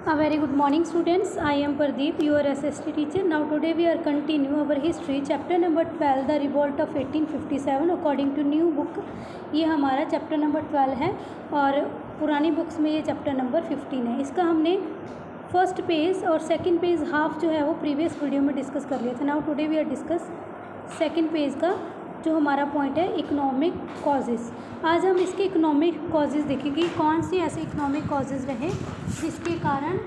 A very good morning students. I am Pradeep, your SST teacher. Now today we are continue our history chapter number 12 the revolt of 1857 according to new book. ये हमारा chapter number 12 है और पुरानी books में ये chapter number 15 है. इसका हमने फर्स्ट पेज और सेकंड पेज हाफ जो है वो प्रीवियस वीडियो में डिस्कस कर लिया था. Now today we are discuss second page का जो हमारा पॉइंट है इकोनॉमिक कॉजेज़. आज हम इसके इकोनॉमिक कॉजेज़ देखेंगे कौन से ऐसे इकोनॉमिक कॉजेज़ रहे जिसके कारण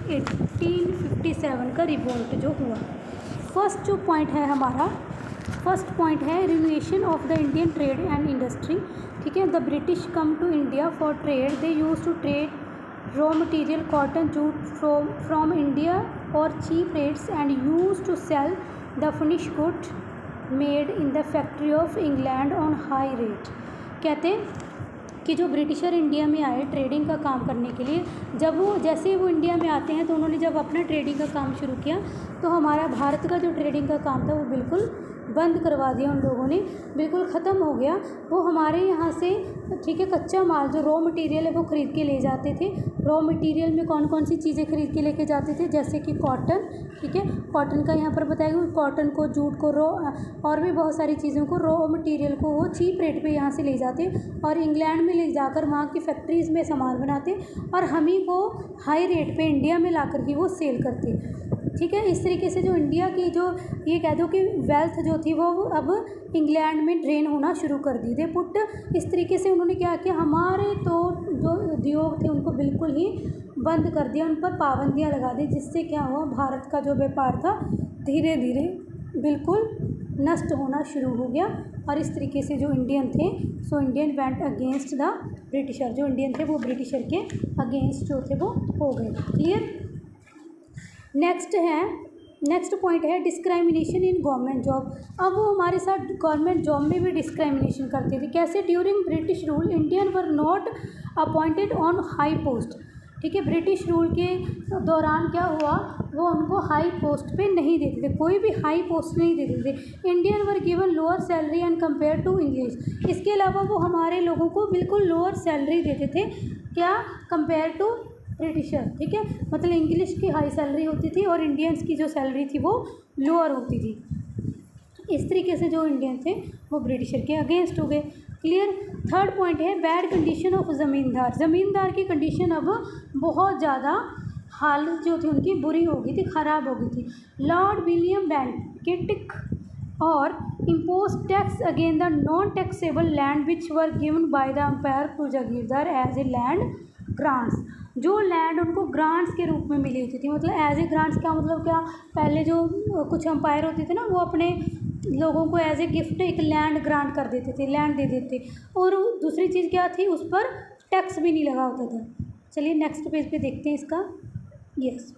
1857 का रिवोल्ट जो हुआ. फर्स्ट जो पॉइंट है हमारा फर्स्ट पॉइंट है ruination of the Indian trade and industry. ठीक है. The British come to India for trade. They use to trade raw material cotton jute from India और cheap rates and use to sell the finish good made in the factory of England on high rate. कहते हैं कि जो britisher India में आए trading का काम करने के लिए, जब वो जैसे वो इंडिया में आते हैं तो उन्होंने जब अपना ट्रेडिंग का काम शुरू किया तो हमारा भारत का जो ट्रेडिंग का काम था वो बिल्कुल बंद करवा दिया उन लोगों ने, बिल्कुल ख़त्म हो गया. वो हमारे यहाँ से ठीक है कच्चा माल जो रॉ मटेरियल है वो ख़रीद के ले जाते थे. रॉ मटेरियल में कौन कौन सी चीज़ें ख़रीद के लेके जाते थे, जैसे कि कॉटन. ठीक है. कॉटन का यहाँ पर बताया गया कॉटन को, जूट को, रॉ और भी बहुत सारी चीज़ों को, रॉ मटेरियल को वो चीप रेट पे यहाँ से ले जाते और इंग्लैंड में ले जाकर वहाँ की फैक्ट्रीज़ में सामान बनाते और हम ही को हाई रेट पे इंडिया में ला कर ही वो सेल करते. ठीक है. इस तरीके से जो इंडिया की जो ये कह दो कि वेल्थ जो थी वो अब इंग्लैंड में ड्रेन होना शुरू कर दी. दे पुट इस तरीके से उन्होंने क्या किया, हमारे तो जो उद्योग थे उनको बिल्कुल ही बंद कर दिया, उन पर पाबंदियां लगा दी, जिससे क्या हुआ भारत का जो व्यापार था धीरे धीरे बिल्कुल नष्ट होना शुरू हो गया. और इस तरीके से जो इंडियन थे so Indian went against the britisher. जो इंडियन थे वो ब्रिटिशर के अगेंस्ट जो थे वो हो गए. क्लियर. नेक्स्ट पॉइंट है डिस्क्राइमिनेशन इन गवर्नमेंट जॉब. अब वो हमारे साथ गवर्नमेंट जॉब में भी डिस्क्राइमिनेशन करते थे. कैसे? During British rule Indian were not appointed on high post. ठीक है. ब्रिटिश रूल के दौरान क्या हुआ, वो उनको हाई पोस्ट पे नहीं देते थे, कोई भी हाई पोस्ट नहीं देते थे. Indian were given lower salary and compare to English. इसके अलावा वो हमारे लोगों को बिल्कुल लोअर सैलरी देते थे. क्या? Compare to Britisher. ठीक है. मतलब इंग्लिश की हाई सैलरी होती थी और इंडियंस की जो सैलरी थी वो लोअर होती थी. इस तरीके से जो इंडियन थे वो ब्रिटिशर के अगेंस्ट हो गए. क्लियर. थर्ड पॉइंट है बैड कंडीशन ऑफ ज़मींदार. ज़मींदार की कंडीशन अब बहुत ज़्यादा हालत जो थी उनकी बुरी हो गई थी, ख़राब हो गई थी. लॉर्ड विलियम बेंटिक और impose tax again the non taxable land which were given by the empire to jagirdar as a land grants. जो लैंड उनको ग्रांट्स के रूप में मिली होती थी, मतलब एज ए ग्रांट्स का मतलब क्या, पहले जो कुछ अम्पायर होते थे ना वो अपने लोगों को एज ए गिफ्ट एक लैंड ग्रांट कर देते थे, लैंड दे देते. और दूसरी चीज़ क्या थी, उस पर टैक्स भी नहीं लगा होता था. चलिए नेक्स्ट पेज पे देखते हैं इसका. यस.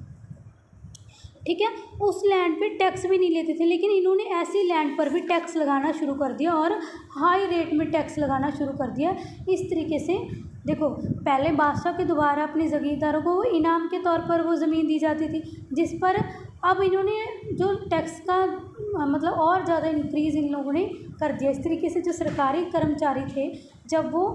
ठीक है. उस लैंड पे टैक्स भी नहीं लेते थे, लेकिन इन्होंने ऐसी लैंड पर भी टैक्स लगाना शुरू कर दिया और हाई रेट में टैक्स लगाना शुरू कर दिया. इस तरीके से देखो पहले बादशाह के द्वारा अपने ज़मींदारों को इनाम के तौर पर वो ज़मीन दी जाती थी, जिस पर अब इन्होंने जो टैक्स का मतलब और ज़्यादा इंक्रीज़ इन लोगों ने कर दिया. इस तरीके से जो सरकारी कर्मचारी थे जब वो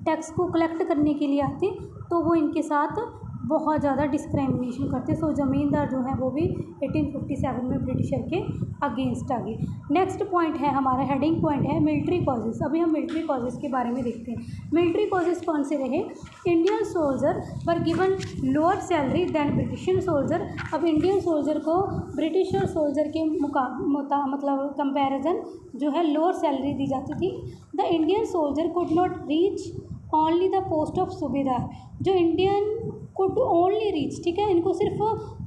टैक्स को कलेक्ट करने के लिए आते तो वो इनके साथ बहुत ज़्यादा डिस्क्राइमिनेशन करते. सो ज़मींदार जो है वो भी 1857 में ब्रिटिशर के अगेंस्ट आ गए. नेक्स्ट पॉइंट है हमारा हेडिंग पॉइंट है मिलिट्री कॉजेज़. अभी हम मिलिट्री कॉजेज़ के बारे में देखते हैं. मिलिट्री कॉजेज़ कौन से रहे. Indian soldier were given lower salary than British soldier. अब इंडियन सोल्जर को ब्रिटिश सोल्जर के मतलब कंपैरिजन जो है लोअर सैलरी दी जाती थी. The Indian soldier could not reach only the post of सूबेदार. जो इंडियन कुड ओनली रीच, ठीक है, इनको सिर्फ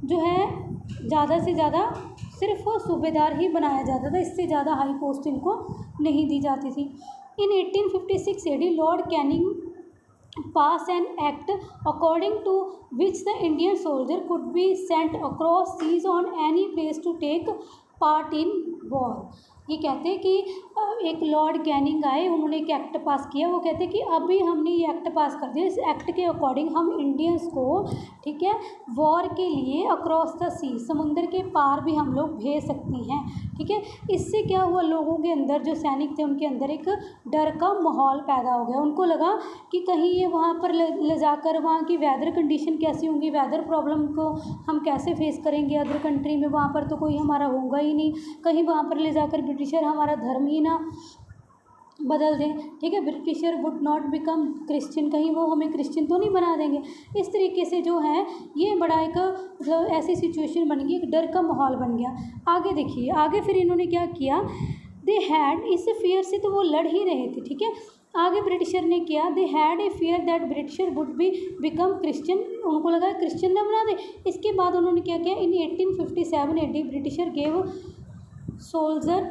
जो है ज़्यादा से ज़्यादा सिर्फ सूबेदार ही बनाया जाता था, इससे ज़्यादा हाई पोस्ट इनको नहीं दी जाती थी. In 1856 AD Lord Canning pass an act according to which the Indian soldier could be sent across seas on any place to take part in war. ये कहते हैं कि एक लॉर्ड कैनिंग आए, उन्होंने एक एक्ट पास किया। वो कहते हैं कि अभी हमने ये एक्ट पास कर दिया, इस एक्ट के अकॉर्डिंग हम इंडियंस को, ठीक है, वॉर के लिए अक्रॉस द सी, समुंदर के पार भी हम लोग भेज सकते हैं, ठीक है। इससे क्या हुआ, लोगों के अंदर, जो सैनिक थे उनके अंदर एक डर का माहौल पैदा हो गया। उनको लगा कि कहीं ये वहाँ पर ले जाकर वहाँ की वेदर कंडीशन कैसी होंगी, वेदर प्रॉब्लम को हम कैसे फेस करेंगे अदर कंट्री में, वहाँ पर तो कोई हमारा होगा ही नहीं, कहीं वहाँ पर ले जाकर ब्रिटिशर हमारा धर्म ही ना बदल दें, ठीक है, britisher would not become Christian, कहीं वो हमें क्रिश्चियन तो नहीं बना देंगे। इस तरीके से जो है ये बड़ा एक मतलब ऐसी सिचुएशन बन गई, एक डर का माहौल बन गया। आगे देखिए, आगे फिर इन्होंने क्या किया, दे हैड, इस फियर से तो वो लड़ ही रहे थे, ठीक है। आगे ब्रिटिशर ने किया, they had a fear that britisher would be become Christian, उनको लगा क्रिश्चियन ना बना दे। इसके बाद उन्होंने क्या किया, इन 1857 AD britisher gave soldier,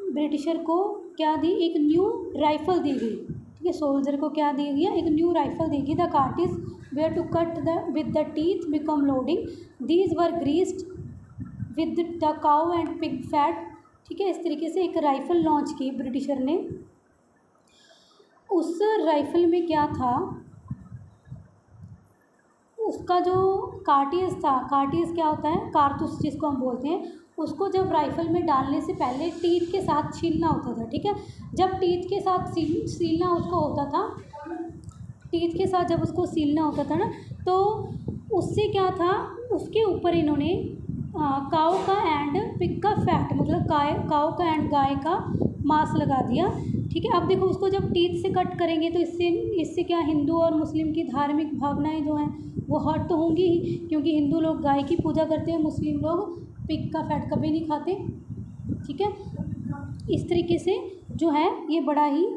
britisher को क्या दी, एक न्यू राइफल दी गई, ठीक है, सोल्जर को क्या दी गई, एक न्यू राइफल दी गई। The cartridge were to cut the with the teeth become loading, these were greased with the cow and pig fat, ठीक है। इस तरीके से एक राइफल लॉन्च की ब्रिटिशर ने। उस राइफल में क्या था, उसका जो कार्टिज था, कार्टिज क्या होता है, कारतूस जिसको हम बोलते हैं, उसको जब राइफल में डालने से पहले टीथ के साथ छीलना होता था, ठीक है। जब टीथ के साथ सीलना उसको होता था, टीथ के साथ जब उसको सीलना होता था ना, तो उससे क्या था, उसके ऊपर इन्होंने काऊ का एंड पिग का फैट, मतलब काऊ का एंड गाय का मांस लगा दिया, ठीक है। अब देखो उसको जब टीथ से कट करेंगे तो इससे क्या, हिंदू और मुस्लिम की धार्मिक भावनाएं जो हैं वो हर्ट तो होंगी ही, क्योंकि हिंदू लोग गाय की पूजा करते हैं, मुस्लिम लोग पिग का फैट कभी नहीं खाते, ठीक है। इस तरीके से जो है ये बड़ा ही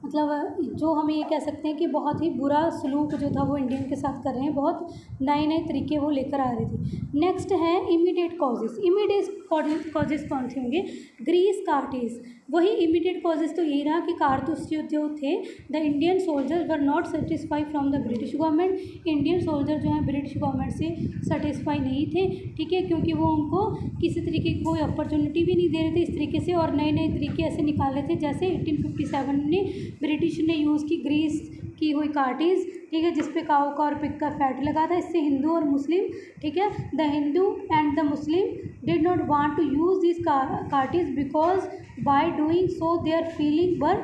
मतलब जो हम ये कह सकते हैं कि बहुत ही बुरा सलूक जो था वो इंडियन के साथ कर रहे हैं, बहुत नए नए तरीके वो लेकर आ रहे थे। नेक्स्ट है इमीडिएट कॉजेज़। इमीडिएट कॉजेज़ कौन से होंगे, ग्रीस कार्टिज, वही इमीडिएट कॉजेज़ तो यही रहा कि कारतूस जो थे, the Indian soldier were not satisfy from the British government, Indian soldier जो हैं ब्रिटिश गवर्नमेंट से सेटिस्फाई नहीं थे, ठीक है, क्योंकि वो उनको किसी तरीके की कोई अपॉर्चुनिटी भी नहीं दे रहे थे इस तरीके से, और नए नए तरीके ऐसे निकाल रहे थे, जैसे 1857 में ब्रिटिश ने यूज़ की ग्रीस की हुई कार्टिज, ठीक है, जिसपे काऊ का और पिग का फैट लगा था। इससे हिंदू और मुस्लिम, ठीक है, the Hindu and the Muslim did not want to use this cartridge because by doing so their feeling were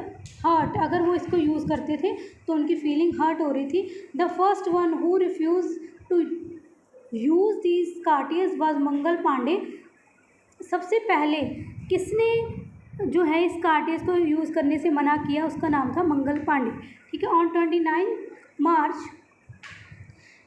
hurt, अगर वो इसको यूज़ करते थे तो उनकी फीलिंग हर्ट हो रही थी। The first one who refuse to use this cartridge was Mangal Pandey, सबसे पहले किसने जो है इस कार्टिज को यूज़ करने से मना किया, उसका नाम था मंगल पांडे, ठीक है। On 29 March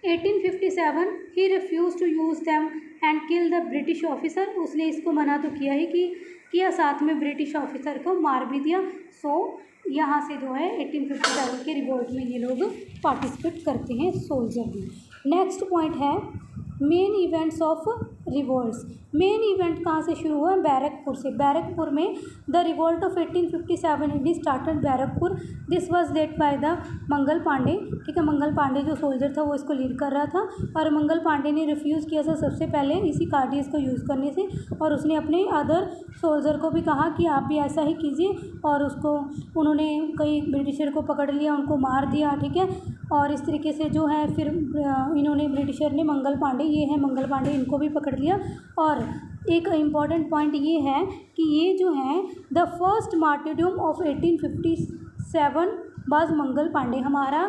1857 he refuse to use them and kill the British officer, उसने इसको मना तो किया ही किया, साथ में ब्रिटिश ऑफिसर को मार भी दिया। सो यहाँ से जो है 1857 के रिवोल्ट में ये लोग पार्टिसिपेट करते हैं, सोल्जर भी। नेक्स्ट पॉइंट है main events of revolts. Main event कहाँ से शुरू हुआ, बैरकपुर से। बैरकपुर में the revolt of 1857 it started Barrackpore, this was led by the Mangal Pandey, ठीक है। मंगल पांडे जो सोल्जर था वो इसको लीड कर रहा था, और मंगल पांडे ने रिफ्यूज़ किया था सबसे पहले इसी कार्टिज को यूज़ करने से, और उसने अपने अदर सोल्जर को भी कहा कि आप भी ऐसा ही कीजिए, और उसको उन्होंने कई ब्रिटिशर को पकड़ लिया, उनको मार दिया, ठीक है। और इस तरीके से जो है फिर इन्होंने ब्रिटिशर ने मंगल पांडे, ये है मंगल पांडे, इनको भी पकड़ लिया। और एक इम्पॉर्टेंट पॉइंट ये है कि ये जो है the first मार्टिरडम of 1857 was Mangal Pandey, हमारा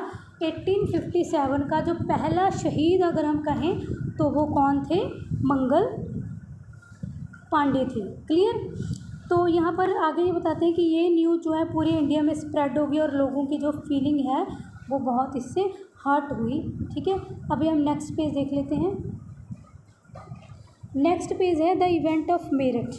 1857 का जो पहला शहीद अगर हम कहें तो वो कौन थे, मंगल पांडे थे। क्लियर। तो यहाँ पर आगे ये बताते हैं कि ये न्यूज़ जो है पूरी इंडिया में स्प्रेड होगी, और लोगों की जो फीलिंग है वो बहुत इससे हर्ट हुई, ठीक है। अभी हम नेक्स्ट पेज देख लेते हैं। नेक्स्ट पेज है the event of Meerut.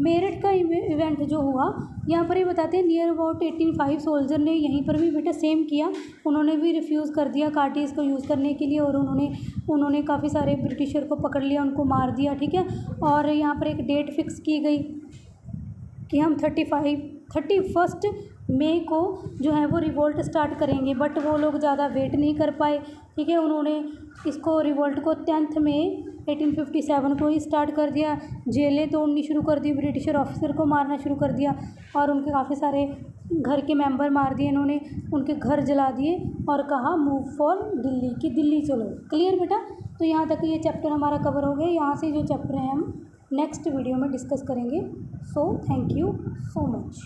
Meerut का इवेंट जो हुआ, यहाँ पर ये बताते हैं नियर अबाउट 1805 सोल्जर ने यहीं पर भी बेटा सेम किया, उन्होंने भी रिफ्यूज़ कर दिया कार्टिज को यूज़ करने के लिए, और उन्होंने काफ़ी सारे ब्रिटिशर को पकड़ लिया, उनको मार दिया, ठीक है। और यहाँ पर एक डेट फिक्स की गई कि हम 31 मई को जो है वो रिवोल्ट स्टार्ट करेंगे, बट वो लोग ज़्यादा वेट नहीं कर पाए। ठीक है, उन्होंने इसको रिवोल्ट को 10 मई 1857 को ही स्टार्ट कर दिया। जेलें तोड़नी शुरू कर दी, ब्रिटिशर ऑफिसर को मारना शुरू कर दिया और उनके काफ़ी सारे घर के मेंबर मार दिए इन्होंने, उनके घर जला दिए और कहा मूव फॉर दिल्ली, कि दिल्ली चलो। क्लियर बेटा? तो यहाँ तक ये चैप्टर हमारा कवर हो गया। यहाँ से जो चैप्टर है हम नेक्स्ट वीडियो में डिस्कस करेंगे। So thank you so much.